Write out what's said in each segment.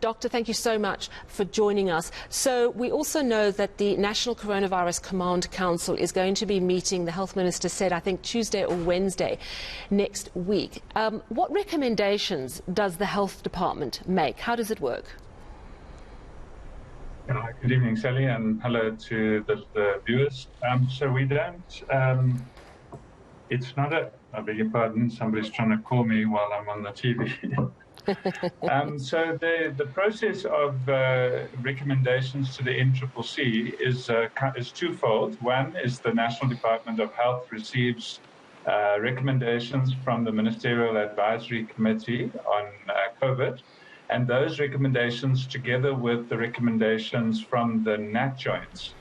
Doctor, thank you so much for joining us. So we also know that the National Coronavirus Command Council is going to be meeting, the Health Minister said, I think Tuesday or Wednesday next week. What recommendations does the Health Department make? How does it work? Good evening, Sally, and hello to the viewers. So we don't, it's not a, I beg your pardon, somebody's trying to call me while I'm on the TV. So the process of recommendations to the NCCC is twofold. One is the National Department of Health receives recommendations from the Ministerial Advisory Committee on COVID, and those recommendations, together with the recommendations from the NAT joints,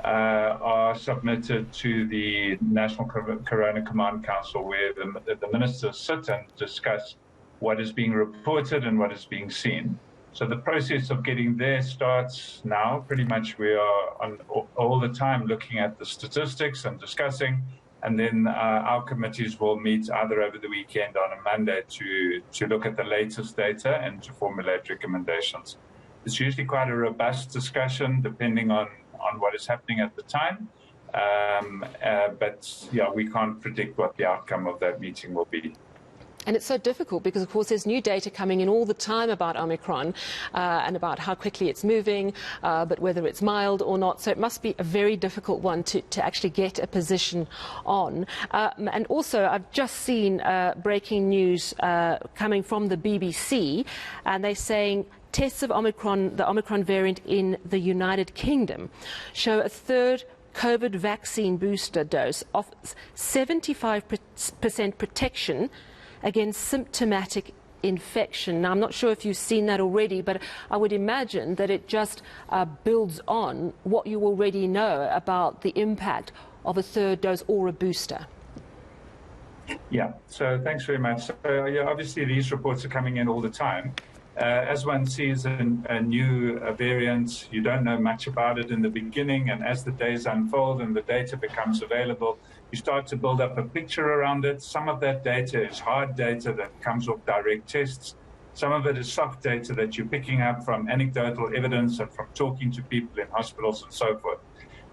are submitted to the National Corona Command Council, where the ministers sit and discuss what is being reported and what is being seen. So the process of getting there starts now. Pretty much we are on all the time looking at the statistics and discussing, and then our committees will meet either over the weekend on a Monday to look at the latest data and to formulate recommendations. It's usually quite a robust discussion depending on what is happening at the time. But yeah, we can't predict what the outcome of that meeting will be. And it's so difficult because, of course, there's new data coming in all the time about Omicron and about how quickly it's moving, but whether it's mild or not. So it must be a very difficult one to actually get a position on. And also, I've just seen breaking news coming from the BBC, and they're saying tests of Omicron, the Omicron variant in the United Kingdom, show a third COVID vaccine booster dose offers 75% protection against symptomatic infection. Now, I'm not sure if you've seen that already, but I would imagine that it just builds on what you already know about the impact of a third dose or a booster. Yeah, so thanks very much. So, yeah, obviously these reports are coming in all the time. As one sees a new variant, you don't know much about it in the beginning, and as the days unfold and the data becomes available, you start to build up a picture around it. Some of that data is hard data that comes off direct tests. Some of it is soft data that you're picking up from anecdotal evidence and from talking to people in hospitals and so forth.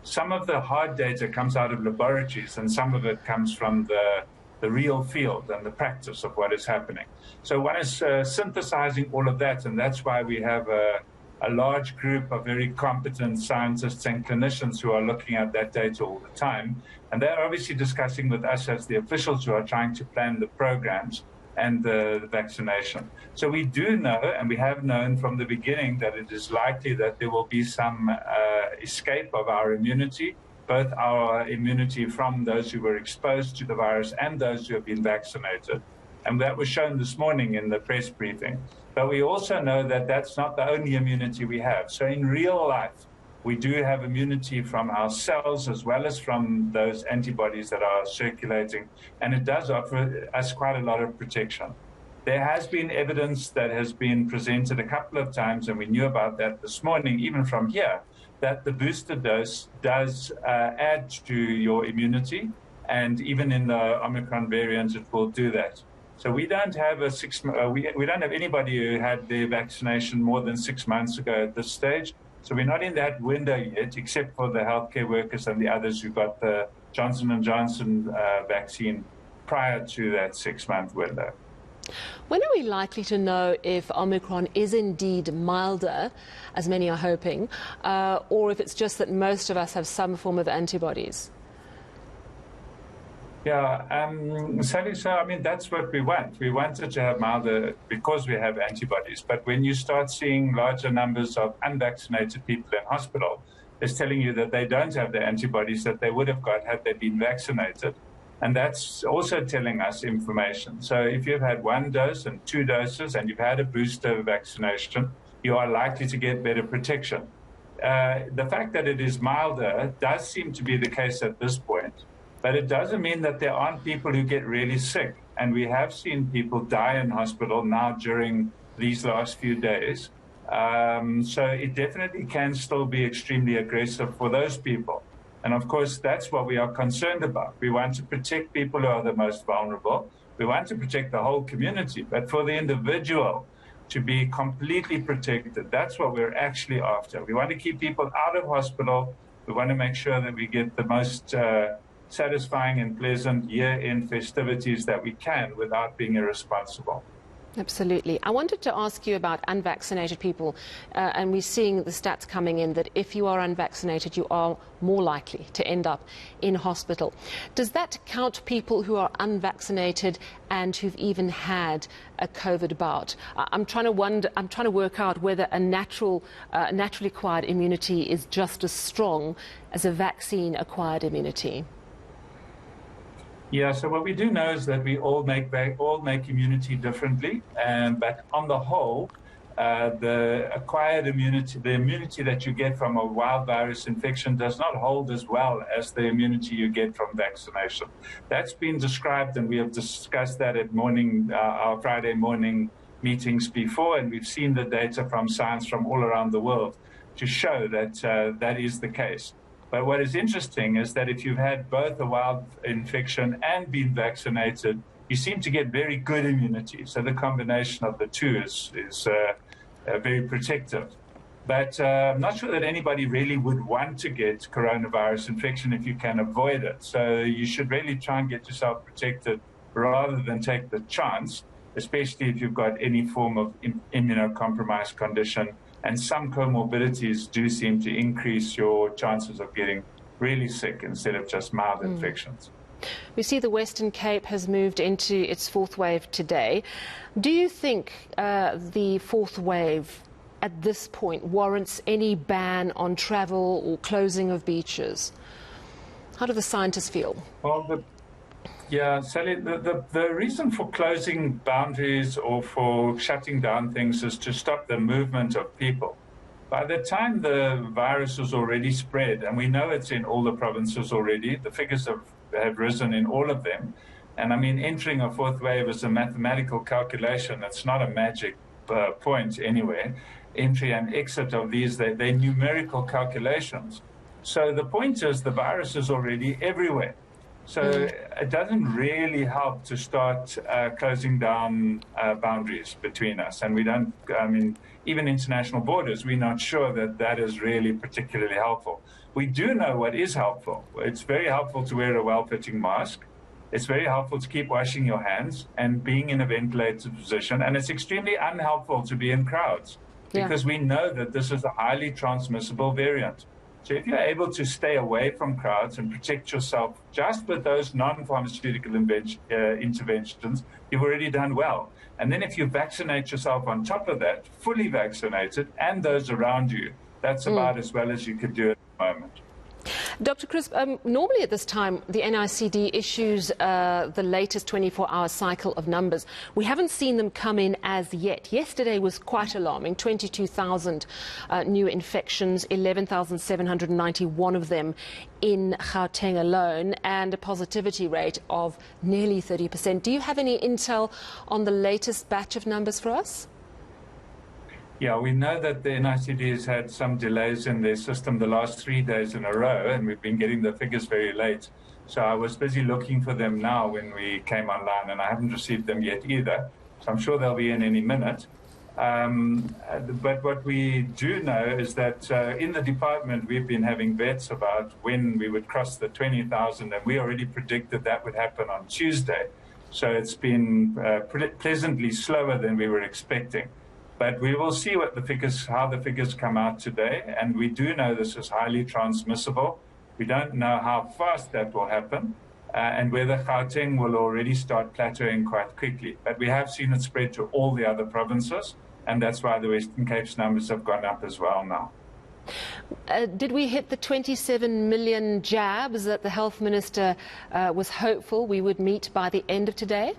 Some of the hard data comes out of laboratories, and some of it comes from the real field and the practice of what is happening. So one is synthesizing all of that, and that's why we have a large group of very competent scientists and clinicians who are looking at that data all the time. And they're obviously discussing with us as the officials who are trying to plan the programs and the vaccination. So we do know, and we have known from the beginning, that it is likely that there will be some escape of our immunity, both our immunity from those who were exposed to the virus and those who have been vaccinated. And that was shown this morning in the press briefing. But we also know that that's not the only immunity we have. So in real life, we do have immunity from our cells as well as from those antibodies that are circulating. And it does offer us quite a lot of protection. There has been evidence that has been presented a couple of times, and we knew about that this morning, even from here, that the booster dose does add to your immunity. And even in the Omicron variant, it will do that. So we don't have we don't have anybody who had their vaccination more than 6 months ago at this stage. So we're not in that window yet, except for the healthcare workers and the others who got the Johnson & Johnson vaccine prior to that 6-month window. When are we likely to know if Omicron is indeed milder, as many are hoping, or if it's just that most of us have some form of antibodies? Yeah, Sally, so I mean, that's what we want. We wanted to have milder because we have antibodies. But when you start seeing larger numbers of unvaccinated people in hospital, it's telling you that they don't have the antibodies that they would have got had they been vaccinated. And that's also telling us information. So if you've had 1 dose and 2 doses and you've had a booster vaccination, you are likely to get better protection. The fact that it is milder does seem to be the case at this point. But it doesn't mean that there aren't people who get really sick. And we have seen people die in hospital now during these last few days. So it definitely can still be extremely aggressive for those people. And of course, that's what we are concerned about. We want to protect people who are the most vulnerable. We want to protect the whole community. But for the individual to be completely protected. That's what we're actually after. We want to keep people out of hospital. We want to make sure that we get the most satisfying and pleasant year-end festivities that we can without being irresponsible. Absolutely. I wanted to ask you about unvaccinated people, and we're seeing the stats coming in that if you are unvaccinated, you are more likely to end up in hospital. Does that count people who are unvaccinated and who've even had a COVID bout? I'm trying to work out whether a naturally acquired immunity is just as strong as a vaccine-acquired immunity. Yeah, so what we do know is that we all make immunity differently, but on the whole, the acquired immunity, the immunity that you get from a wild virus infection does not hold as well as the immunity you get from vaccination. That's been described, and we have discussed that at our Friday morning meetings before, and we've seen the data from science from all around the world to show that that is the case. But what is interesting is that if you've had both a wild infection and been vaccinated, you seem to get very good immunity. So the combination of the two is very protective. But I'm not sure that anybody really would want to get coronavirus infection if you can avoid it. So you should really try and get yourself protected rather than take the chance, especially if you've got any form of immunocompromised condition. And some comorbidities do seem to increase your chances of getting really sick instead of just mild infections. We see the Western Cape has moved into its fourth wave today. Do you think the fourth wave at this point warrants any ban on travel or closing of beaches? How do the scientists feel? Well, yeah, Sally, the reason for closing boundaries or for shutting down things is to stop the movement of people. By the time the virus is already spread, and we know it's in all the provinces already, the figures have risen in all of them. And I mean, entering a fourth wave is a mathematical calculation. It's not a magic point anywhere. Entry and exit of these, they're numerical calculations. So the point is the virus is already everywhere. So it doesn't really help to start closing down boundaries between us. And we don't, I mean, even international borders, we're not sure that that is really particularly helpful. We do know what is helpful. It's very helpful to wear a well-fitting mask. It's very helpful to keep washing your hands and being in a ventilated position. And it's extremely unhelpful to be in crowds because we know that this is a highly transmissible variant. So if you're able to stay away from crowds and protect yourself just with those non-pharmaceutical interventions, you've already done well. And then if you vaccinate yourself on top of that, fully vaccinated, and those around you, that's about as well as you could do at the moment. Dr. Crisp, normally at this time, the NICD issues the latest 24-hour cycle of numbers. We haven't seen them come in as yet. Yesterday was quite alarming, 22,000 new infections, 11,791 of them in Gauteng alone, and a positivity rate of nearly 30%. Do you have any intel on the latest batch of numbers for us? Yeah, we know that the NICD has had some delays in their system the last 3 days in a row, and we've been getting the figures very late. So I was busy looking for them now when we came online, and I haven't received them yet either. So I'm sure they'll be in any minute. But what we do know is that in the department, we've been having bets about when we would cross the 20,000, and we already predicted that would happen on Tuesday. So it's been pleasantly slower than we were expecting. But we will see how the figures come out today. And we do know this is highly transmissible. We don't know how fast that will happen and whether Gauteng will already start plateauing quite quickly. But we have seen it spread to all the other provinces. And that's why the Western Cape's numbers have gone up as well now. Did we hit the 27 million jabs that the health minister was hopeful we would meet by the end of today?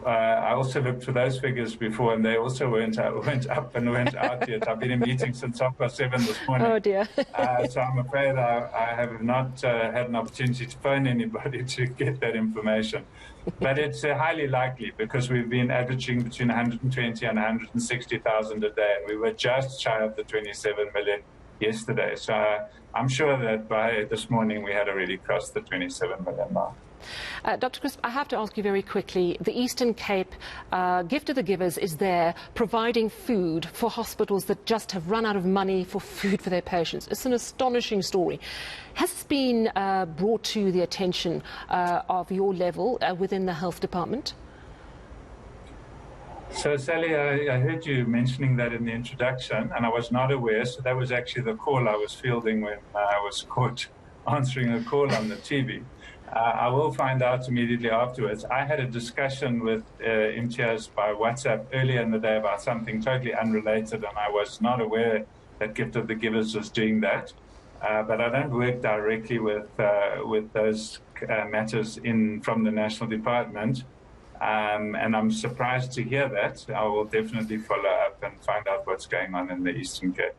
I also looked for those figures before, and they also went up and went out yet. I've been in meetings since 7:30 this morning. Oh, dear. So I'm afraid I have not had an opportunity to phone anybody to get that information. But it's highly likely because we've been averaging between 120 and 160,000 a day, and we were just shy of the 27 million yesterday. So I'm sure that by this morning we had already crossed the 27 million mark. Dr. Crisp, I have to ask you very quickly, the Eastern Cape, Gift of the Givers is there providing food for hospitals that just have run out of money for food for their patients. It's an astonishing story. Has this been brought to the attention of your level within the health department? So, Sally, I heard you mentioning that in the introduction, and I was not aware. So that was actually the call I was fielding when I was caught answering a call on the TV. I will find out immediately afterwards. I had a discussion with Imtiaz by WhatsApp earlier in the day about something totally unrelated, and I was not aware that Gift of the Givers was doing that. But I don't work directly with those matters from the National Department. And I'm surprised to hear that. I will definitely follow up and find out what's going on in the Eastern Cape.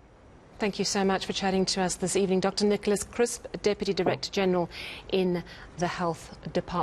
Thank you so much for chatting to us this evening. Dr. Nicholas Crisp, Deputy Director General in the Health Department.